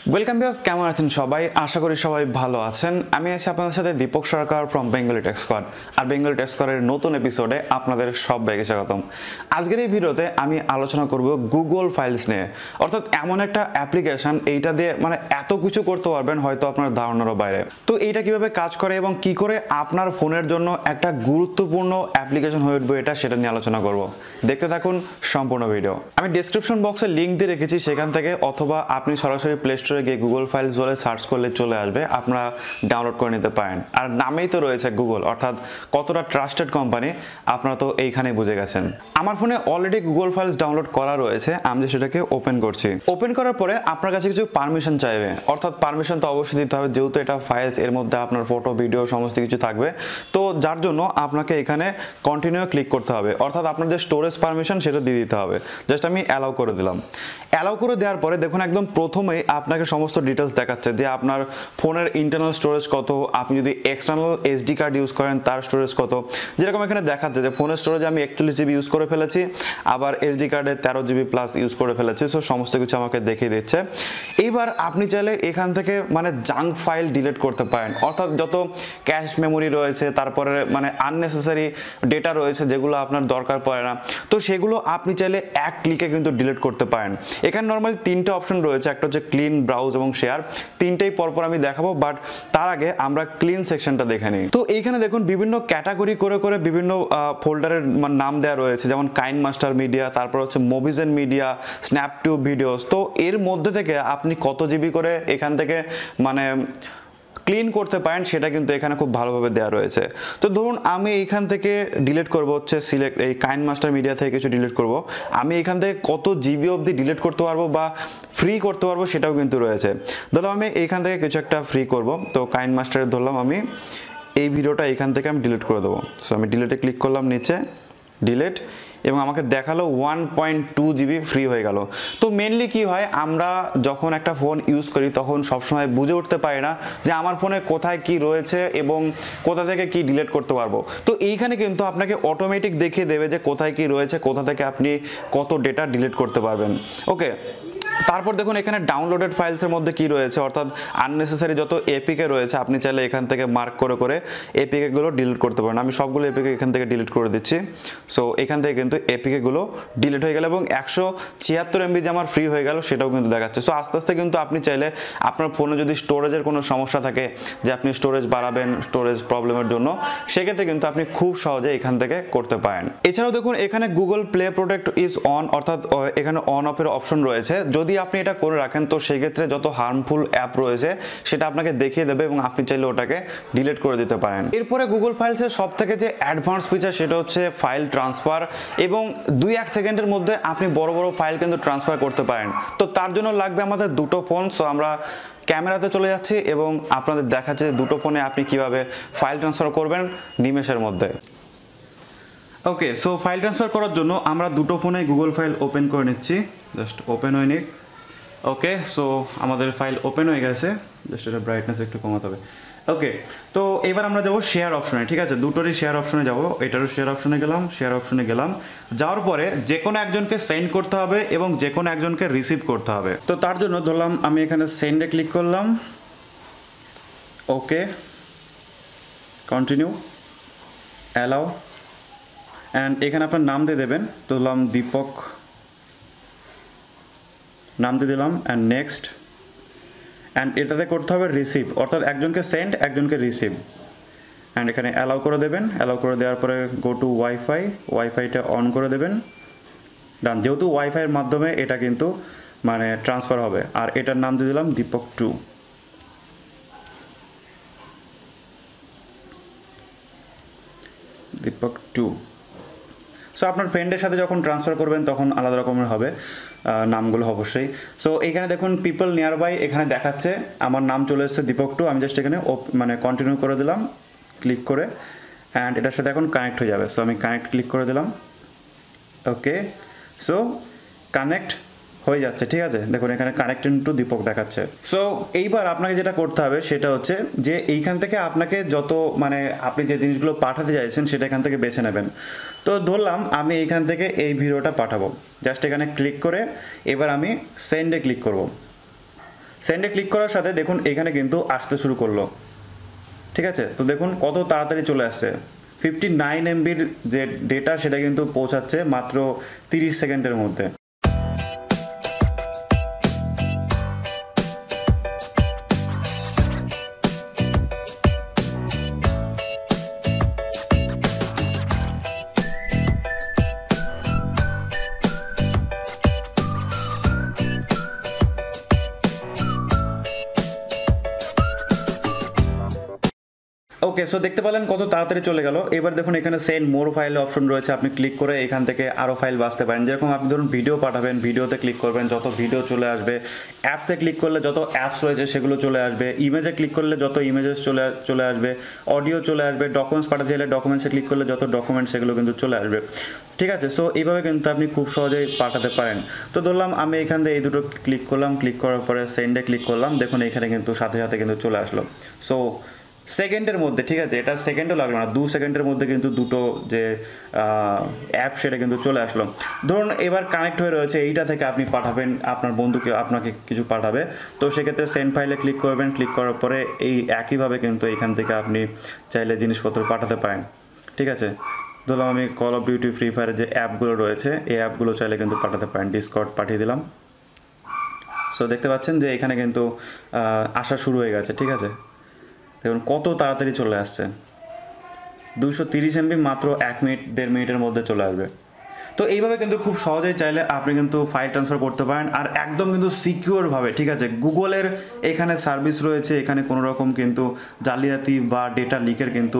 Welcome viewers, কেমন আছেন সবাই? আশা করি সবাই ভালো আছেন। আমি আছি আপনাদের সাথে দীপক সরকার ফ্রম বেঙ্গলি টেক্সquad। আর বেঙ্গলি টেক্সquadের নতুন এপিসোডে আপনাদের সবাইকে স্বাগতম। আজকের এই ভিডিওতে আমি আলোচনা করব গুগল ফাইলস নিয়ে, অর্থাৎ এমন একটা অ্যাপ্লিকেশন, এইটা দিয়ে মানে এত কিছু করতে পারবেন হয়তো আপনার ধারণারও বাইরে। তো এইটা কিভাবে কাজ করে এবং কি করে আপনার ফোনের জন্য একটা গুরুত্বপূর্ণ অ্যাপ্লিকেশন হয়ে উঠবে এটা, সেটা নিয়ে আলোচনা করব। দেখতে থাকুন সম্পূর্ণ ভিডিও। আমি ডেসক্রিপশন বক্সে লিঙ্ক দিয়ে রেখেছি, সেখান থেকে অথবা আপনি সরাসরি প্লে স্টোরে গিয়ে গুগল ফাইলস বলে সার্চ করলে চলে আসবে, আপনারা ডাউনলোড করে নিতে পারেন। আর নামেই তো রয়েছে গুগল, অর্থাৎ কতটা ট্রাস্টেড কোম্পানি আপনারা তো এইখানে বুঝে গেছেন। আমার ফোনে অলরেডি গুগল ফাইলস ডাউনলোড করা রয়েছে, আমি সেটাকে ওপেন করছি। ওপেন করার পরে আপনার কাছে কিছু পারমিশন চাইবে, অর্থাৎ পারমিশন তো অবশ্যই দিতে হবে, যেহেতু এটা ফাইলস, এর মধ্যে আপনার ফটো ভিডিও সমস্ত কিছু থাকবে। তো যার জন্য আপনাকে এখানে কন্টিনিউ ক্লিক করতে হবে, অর্থাৎ আপনার যে স্টোরেজ পারমিশন সেটা দিয়ে দিতে হবে। জাস্ট আমি অ্যালাউ করে দিলাম। অ্যালাউ করে দেওয়ার পরে দেখুন একদম প্রথমেই আপনাকে সমস্ত ডিটেলস দেখাচ্ছে যে আপনার ফোনের ইন্টারনাল স্টোরেজ কত, আপনি যদি এক্সটার্নাল এসডি কার্ড ইউজ করেন তার স্টোরেজ কত। যেরকম এখানে দেখাচ্ছে যে ফোনের স্টোরেজ আমি 41 জিবি ইউজ করে ফেলেছি, আবার এসডি কার্ডে 13 জিবি প্লাস ইউজ করে ফেলেছি। সো সমস্ত কিছু আমাকে দেখিয়ে দিচ্ছে। এইবার আপনি চাইলে এখান থেকে মানে জাঙ্ক ফাইল ডিলিট করতে পারেন, অর্থাৎ যত ক্যাশ মেমোরি রয়েছে, তারপরে মানে আননেসেসারি ডেটা রয়েছে যেগুলো আপনার দরকার পড়ে না, তো সেগুলো আপনি চাইলে এক ক্লিকে কিন্তু ডিলিট করতে পারেন। এখানে নর্মালি তিনটে অপশন রয়েছে, একটা হচ্ছে ক্লিন, ব্রাউজ এবং শেয়ার। তিনটেই পরপর আমি দেখাবো, বাট তার আগে আমরা ক্লিন সেকশনটা দেখে নিই। তো এইখানে দেখুন বিভিন্ন ক্যাটাগরি করে করে বিভিন্ন ফোল্ডারের নাম দেওয়া রয়েছে, যেমন কাইন্ড মাস্টার মিডিয়া, তারপর হচ্ছে movies and media, Snaptube videos. তো এর মধ্যে থেকে আপনি কত জিবি করে এখান থেকে মানে ক্লিন করতে পারেন সেটা কিন্তু এখানে খুব ভালোভাবে দেওয়া রয়েছে। তো ধরুন আমি এইখান থেকে ডিলিট করব, হচ্ছে সিলেক্ট এই কাইন্ড মাস্টার মিডিয়া থেকে কিছু ডিলিট করব। আমি এখান থেকে কত জিবি অবধি ডিলিট করতে পারবো বা ফ্রি করতে পারবো সেটাও কিন্তু রয়েছে। ধরলাম আমি এইখান থেকে কিছু একটা ফ্রি করব, তো কাইন্ড মাস্টারে ধরলাম আমি এই ভিডিওটা এখান থেকে আমি ডিলিট করে দেবো। সো আমি ডিলিটে ক্লিক করলাম, নিচে ডিলিট, এবং আমাকে দেখালো 1.2 জিবি ফ্রি হয়ে গেল। তো মেনলি কি হয়, আমরা যখন একটা ফোন ইউজ করি তখন সবসময় বুঝে উঠতে পারি না যে আমার ফোনে কোথায় কি রয়েছে এবং কোথা থেকে কি ডিলিট করতে পারবো। তো এইখানে কিন্তু আপনাকে অটোমেটিক দেখিয়ে দেবে যে কোথায় কি রয়েছে, কোথা থেকে আপনি কত ডেটা ডিলিট করতে পারবেন। ওকে, তারপর দেখুন এখানে ডাউনলোডেড ফাইলসের মধ্যে কি রয়েছে, অর্থাৎ আননেসেসারি যত এপিকে রয়েছে আপনি চাইলে এখান থেকে মার্ক করে করে এপিকেগুলো ডিলিট করতে পারেন। আমি সবগুলো এপিকে এখান থেকে ডিলিট করে দিচ্ছি। সো এখান থেকে কিন্তু এপিকেগুলো ডিলিট হয়ে গেল এবং 176 এমবি যে আমার ফ্রি হয়ে গেল সেটাও কিন্তু দেখাচ্ছে। সো আস্তে আস্তে কিন্তু আপনি চাইলে আপনার ফোনে যদি স্টোরেজের কোনো সমস্যা থাকে, যে আপনি স্টোরেজ বাড়াবেন স্টোরেজ প্রবলেমের জন্য, সেক্ষেত্রে কিন্তু আপনি খুব সহজে এখান থেকে করতে পারেন। এছাড়াও দেখুন এখানে Google play protect is on, অর্থাৎ এখানে অন অফের অপশন রয়েছে। যদি আপনি এটা করে রাখেন তো সেক্ষেত্রে যত হার্মফুল অ্যাপ রয়েছে সেটা আপনাকে দেখিয়ে দেবে এবং আপনি চাইলে ওটাকে ডিলিট করে দিতে পারেন। এরপরে গুগল ফাইলসের সব থেকে যে অ্যাডভান্স ফিচার সেটা হচ্ছে ফাইল ট্রান্সফার, এবং 2-1 সেকেন্ডের মধ্যে আপনি বড় বড় ফাইল কিন্তু ট্রান্সফার করতে পারেন। তো তার জন্য লাগবে আমাদের দুটো ফোন। সো আমরা ক্যামেরাতে চলে যাচ্ছি এবং আপনাদের দেখাচ্ছে দুটো ফোনে আপনি কিভাবে ফাইল ট্রান্সফার করবেন নিমেষের মধ্যে। ওকে, সো ফাইল ট্রান্সফার করার জন্য আমরা দুটো ফোনে গুগল ফাইল ওপেন করে নিচ্ছি। জাস্ট ওপেন হয়ে নিক। ওকে, সো আমাদের ফাইল ওপেন হয়ে গেছে। জাস্ট এটা ব্রাইটনেস একটু কমাতে হবে। ওকে, তো এবার আমরা যাবো শেয়ার অপশনে। ঠিক আছে, দুটোরই শেয়ার অপশনে যাব। এটারও শেয়ার অপশনে গেলাম, শেয়ার অপশনে গেলাম। যাওয়ার পরে যে কোনো একজনকে সেন্ড করতে হবে এবং যে কোনো একজনকে রিসিভ করতে হবে। তো তার জন্য ধরলাম আমি এখানে সেন্ডে ক্লিক করলাম। ওকে, কন্টিনিউ, অ্যালাউ, অ্যান্ড এখানে আপনার নাম দিয়ে দেবেন। ধরলাম দীপক, নাম দিয়ে দিলাম, অ্যান্ড নেক্সট। অ্যান্ড এটাতে করতে হবে রিসিভ, অর্থাৎ একজনকে সেন্ড একজনকে রিসিভ। অ্যান্ড এখানে অ্যালাউ করে দেবেন। অ্যালাউ করে দেওয়ার পরে গো টু ওয়াইফাই, ওয়াইফাইটা অন করে দেবেন। ডান, যেহেতু ওয়াইফাইয়ের মাধ্যমে এটা কিন্তু মানে ট্রান্সফার হবে। আর এটার নাম দিয়ে দিলাম দীপক 2। দীপক 2। সো আপনার ফ্রেন্ডের সাথে যখন ট্রান্সফার করবেন তখন আলাদা রকমের হবে নামগুলো অবশ্যই। সো এইখানে দেখুন পিপল নিয়ার বাই এখানে দেখাচ্ছে, আমার নাম চলে এসেছে দীপক 2। আমি জাস্ট এখানে মানে কন্টিনিউ করে দিলাম ক্লিক করে, অ্যান্ড এটার সাথে এখন কানেক্ট হয়ে যাবে। সো আমি কানেক্ট ক্লিক করে দিলাম। ওকে, সো কানেক্ট হয়ে যাচ্ছে। ঠিক আছে, দেখুন এখানে কানেক্টেড টু দীপক দেখাচ্ছে। সো এইবার আপনাকে যেটা করতে হবে সেটা হচ্ছে যে এইখান থেকে আপনাকে যত মানে আপনি যে জিনিসগুলো পাঠাতে চাইছেন সেটা এখান থেকে বেছে নেবেন। তো ধরলাম আমি এইখান থেকে এই ভিডিওটা পাঠাবো, জাস্ট এখানে ক্লিক করে এবার আমি সেন্ডে ক্লিক করব। সেন্ডে ক্লিক করার সাথে দেখুন এখানে কিন্তু আসতে শুরু করলো, ঠিক আছে। তো দেখুন কত তাড়াতাড়ি চলে আসছে, 59 MBর যে ডেটা সেটা কিন্তু পৌঁছাচ্ছে মাত্র 30 সেকেন্ডের মধ্যে। ওকে, সো দেখতে পেলেন কত তাড়াতাড়ি চলে গেল। এবার দেখুন এখানে সেন্ড মোর ফাইল অপশন রয়েছে, আপনি ক্লিক করে এখান থেকে আরও ফাইল বাছতে পারেন। যেরকম আপনি ধরুন ভিডিও পাঠাবেন, ভিডিওতে ক্লিক করবেন, যত ভিডিও চলে আসবে। অ্যাপসে ক্লিক করলে যত অ্যাপস রয়েছে সেগুলো চলে আসবে। ইমেজে ক্লিক করলে যত ইমেজেস চলে আসবে। অডিও চলে আসবে। ডকুমেন্টস পাঠাতে গেলে ডকুমেন্টসে ক্লিক করলে যত ডকুমেন্টস সেগুলো কিন্তু চলে আসবে, ঠিক আছে। সো এইভাবে কিন্তু আপনি খুব সহজেই পাঠাতে পারেন। তো ধরলাম আমি এখান থেকে এই দুটো ক্লিক করলাম, ক্লিক করার পরে সেন্ডে ক্লিক করলাম, দেখুন এখানে কিন্তু সাথে সাথে কিন্তু চলে আসলো। সো সেকেন্ডের মধ্যে, ঠিক আছে, এটা সেকেন্ডও লাগলো না, 2 সেকেন্ডের মধ্যে কিন্তু দুটো যে অ্যাপ সেটা কিন্তু চলে আসলো। ধরুন এবার কানেক্ট হয়ে রয়েছে, এইটা থেকে আপনি পাঠাবেন, আপনার বন্ধুকে আপনাকে কিছু পাঠাবে। তো সেক্ষেত্রে সেন্ড ফাইলে ক্লিক করবেন, ক্লিক করার পরে এই একইভাবে কিন্তু এখান থেকে আপনি চাইলে জিনিসপত্র পাঠাতে পারেন, ঠিক আছে। ধরলাম আমি কল অফ ডিউটি, ফ্রি ফায়ারের যে অ্যাপগুলো রয়েছে এই অ্যাপগুলো চাইলে কিন্তু পাঠাতে পারেন। ডিসকর্ড পাঠিয়ে দিলাম। সো দেখতে পাচ্ছেন যে এখানে কিন্তু আসা শুরু হয়ে গেছে, ঠিক আছে। দেখুন কত তাড়াতাড়ি চলে আসছে, 230 MB মাত্র 1 মিনিট 1.5 মিনিটের মধ্যে চলে আসবে। তো এইভাবে কিন্তু খুব সহজেই চাইলে আপনি কিন্তু ফাইল ট্রান্সফার করতে পারেন, আর একদম কিন্তু সিকিউরভাবে, ঠিক আছে। গুগলের এখানে সার্ভিস রয়েছে, এখানে কোনো রকম কিন্তু জালিয়াতি বা ডেটা লিকের কিন্তু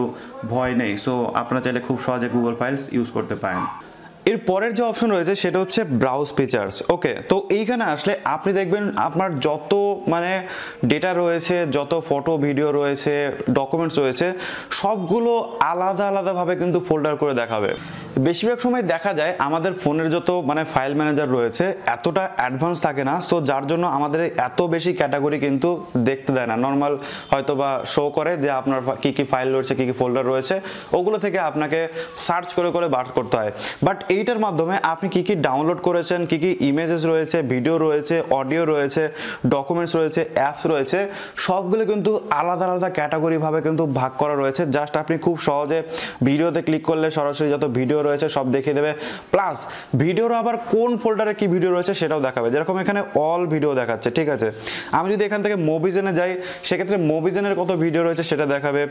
ভয় নেই। সো আপনারা চাইলে খুব সহজে গুগল ফাইলস ইউজ করতে পারেন। এর পরের যে অপশন রয়েছে সেটা হচ্ছে ব্রাউজ ফিচার্স। ওকে, তো এইখানে আসলে আপনি দেখবেন আপনার যত মানে ডেটা রয়েছে, যত ফটো ভিডিও রয়েছে, ডকুমেন্টস রয়েছে, সবগুলো আলাদা আলাদাভাবে কিন্তু ফোল্ডার করে দেখাবে। বেশিরভাগ সময় দেখা যায় আমাদের ফোনের যত মানে ফাইল ম্যানেজার রয়েছে এতটা অ্যাডভান্স থাকে না, সো যার জন্য আমাদের এত বেশি ক্যাটাগরি কিন্তু দেখতে দেয় না। নর্মাল হয়তো বা শো করে যে আপনার কী কী ফাইল রয়েছে, কী কী ফোল্ডার রয়েছে, ওগুলো থেকে আপনাকে সার্চ করে করে বার করতে হয়। বাট এইটার মাধ্যমে আপনি কী কী ডাউনলোড করেছেন, কী কী ইমেজেস রয়েছে, ভিডিও রয়েছে, অডিও রয়েছে, ডকুমেন্টস রয়েছে, অ্যাপস রয়েছে, সবগুলো কিন্তু আলাদা আলাদা ক্যাটাগরিভাবে কিন্তু ভাগ করা রয়েছে। জাস্ট আপনি খুব সহজে ভিডিওতে ক্লিক করলে সরাসরি যত ভিডিও রয়েছে সব দেখিয়ে দেবে, প্লাস ভিডিওর আবার কোন ফোল্ডারে কি ভিডিও রয়েছে সেটাও দেখাবে। যেরকম এখানে অল ভিডিও দেখাচ্ছে, ঠিক আছে। আমি যদি এখান থেকে মুভিজেনে যাই সেক্ষেত্রে মুভিজেনের কত ভিডিও রয়েছে সেটা দেখাবে,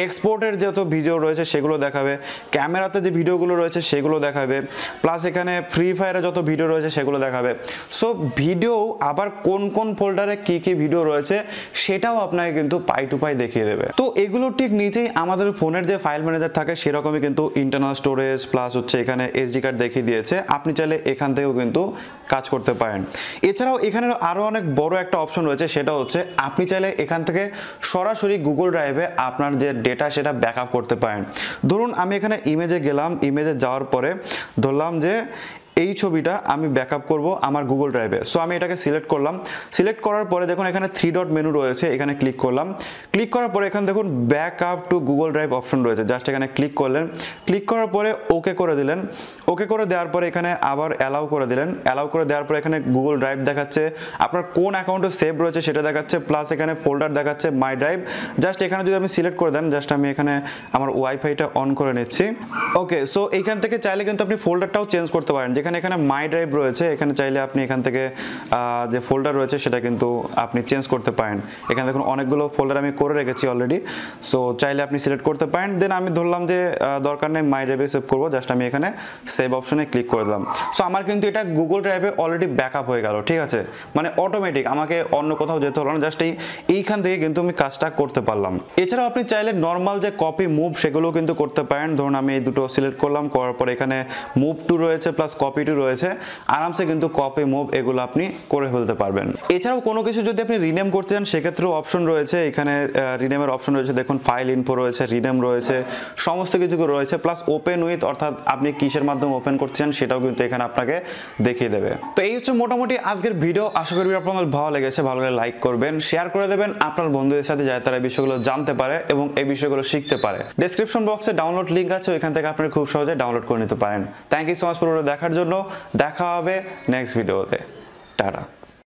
এক্সপোর্টের যত ভিডিও রয়েছে সেগুলো দেখাবে, ক্যামেরাতে যে ভিডিওগুলো রয়েছে সেগুলো দেখাবে, প্লাস এখানে ফ্রি ফায়ারে যত ভিডিও রয়েছে সেগুলো দেখাবে। সো ভিডিও আবার কোন কোন ফোল্ডারে কি কি ভিডিও রয়েছে সেটাও আপনাকে কিন্তু পাই টু পাই দেখিয়ে দেবে। তো এগুলো ঠিক নিচেই আমাদের ফোনের যে ফাইল ম্যানেজার থাকে সেরকমই কিন্তু ইন্টারনাল স্টোরেজ প্লাস হচ্ছে এখানে এসডি কার্ড দেখিয়ে দিয়েছে। আপনি চাইলে এখান থেকেও কিন্তু কাজ করতে পারেন। এছাড়াও এখানে আরও অনেক বড় একটা অপশন রয়েছে, সেটা হচ্ছে আপনি চাইলে এখান থেকে সরাসরি গুগল ড্রাইভে আপনার যে ডেটা সেটা ব্যাকআপ করতে পারেন। ধরুন আমি এখানে ইমেজে গেলাম, ইমেজে যাওয়ার পরে ধরলাম যে এই ছবিটা আমি ব্যাকআপ করব আমার গুগল ড্রাইভে। সো আমি এটাকে সিলেক্ট করলাম, সিলেক্ট করার পরে দেখুন এখানে 3 ডট মেনু রয়েছে, এখানে ক্লিক করলাম। ক্লিক করার পরে এখানে দেখুন backup two Google drive option রয়েছে, জাস্ট এখানে ক্লিক করলেন। ক্লিক করার পরে ওকে করে দিলেন। ওকে করে দেওয়ার পরে এখানে আবার অ্যালাউ করে দিলেন। অ্যালাউ করে দেওয়ার পরে এখানে গুগল ড্রাইভ দেখাচ্ছে, আপনার কোন অ্যাকাউন্টে সেভ রয়েছে সেটা দেখাচ্ছে, প্লাস এখানে ফোল্ডার দেখাচ্ছে মাই ড্রাইভ। জাস্ট এখানে যদি আমি সিলেক্ট করে দেন, জাস্ট আমি এখানে আমার ওয়াইফাইটা অন করে নিচ্ছি। ওকে, সো এইখান থেকে চাইলে কিন্তু আপনি ফোল্ডারটাও চেঞ্জ করতে পারেন। যেখানে এখানে মাই ড্রাইভ রয়েছে এখানে চাইলে আপনি এখান থেকে যে ফোল্ডার রয়েছে সেটা কিন্তু আপনি চেঞ্জ করতে পারেন। এখানে দেখুন অনেকগুলো ফোল্ডার আমি করে রেখেছি অলরেডি, সো চাইলে আপনি সিলেক্ট করতে পারেন। দেন আমি ধরলাম যে দরকার নেই মাই ড্রাইভে সেভ করবো, জাস্ট আমি এখানে সেভ অপশনে ক্লিক করে দিলাম। সো আমার কিন্তু এটা গুগল ড্রাইভে অলরেডি ব্যাকআপ হয়ে গেল, ঠিক আছে। মানে অটোমেটিক, আমাকে অন্য কোথাও যেতে হলো না, জাস্ট এইখান থেকে কিন্তু আমি কাজটা করতে পারলাম। এছাড়াও আপনি চাইলে নর্মাল যে কপি মুভ সেগুলো কিন্তু করতে পারেন। ধরুন আমি এই দুটো সিলেক্ট করলাম, করার পর এখানে মুভ টু রয়েছে প্লাস কপি টু রয়েছে, আরামসে কিন্তু কপি মুভ এগুলো আপনি করে ফেলতে পারবেন। এছাড়াও কোনো কিছু যদি আপনি রিনেম করতে চান সেক্ষেত্রেও অপশন রয়েছে, এখানে রিনেমের অপশন রয়েছে, দেখুন ফাইল ইনফো রয়েছে, রিনেম রয়েছে, সমস্ত কিছু রয়েছে, প্লাস ওপেন উইথ, অর্থাৎ আপনি কিসের মাধ্যমে ওপেন করতে চান সেটাও কিন্তু এখানে আপনাকে দেখিয়ে দেবে। তো এই হচ্ছে মোটামুটি আজকের ভিডিও। আশা করি আপনাদের ভালো লেগেছে। ভালো লাগলে লাইক করবেন, শেয়ার করে দেবেন আপনার বন্ধুদের সাথে, যাতে তারা এই বিষয়গুলো জানতে পারে এবং এই বিষয়গুলো শিখতে পারে। ডেসক্রিপশন বক্সে ডাউনলোড লিঙ্ক আছে, ওইখান থেকে আপনি খুব সহজে ডাউনলোড করে নিতে পারেন। থ্যাংক ইউ সো মাচ পুরো দেখার জন্য। দেখা হবে নেক্সট ভিডিওতে। টাটা।